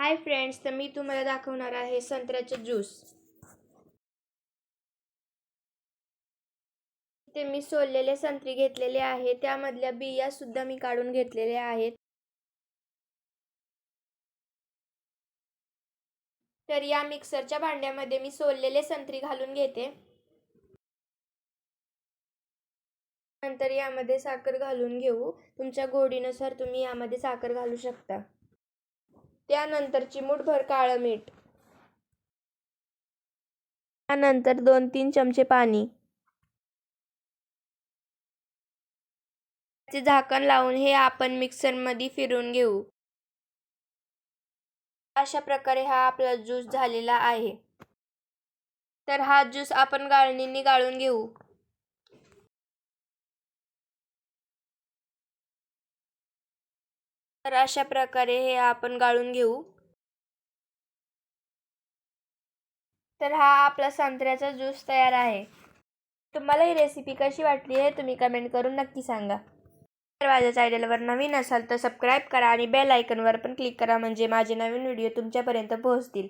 Hi friends, तर मी तुम्हाला दाखवणार आहे संत्र्याचे ज्यूस। ते मी सोललेले संत्री घेतलेले आहे, त्यामधल्या बिया सुद्धा मी काढून घेतलेल्या आहेत। तर या मिक्सरच्या भांड्यामध्ये मी सोललेले संत्री घालून घेते। नंतर यामध्ये साखर घालून घेऊ। तुमच्या गोडीनुसार तुम्ही यामध्ये साखर घालू शकता। त्यानंतर चिमूटभर काळं मीठ, त्यानंतर 2-3 चमचे पाणी, त्याचे झाकण लावून हे आपण मिक्सरमध्ये फिरवून घेऊ। अशा प्रकारे हा आपला ज्यूस झालेला आहे। तर हा ज्यूस आपण गाळणीने गाळून घेऊ। तर अशा प्रकारे हे आपण गाळून घेऊ। तर हा आपला संत्र्याचा ज्यूस तयार आहे। तुम्हाला ही रेसिपी कशी वाटली हे तुम्ही कमेंट करून नक्की सांगा। जर माझ्या चॅनलवर नवीन असाल तर सबस्क्राईब करा आणि बेल आयकॉनवर पण क्लिक करा, म्हणजे माझे नवीन व्हिडिओ तुमच्यापर्यंत पोहोचतील।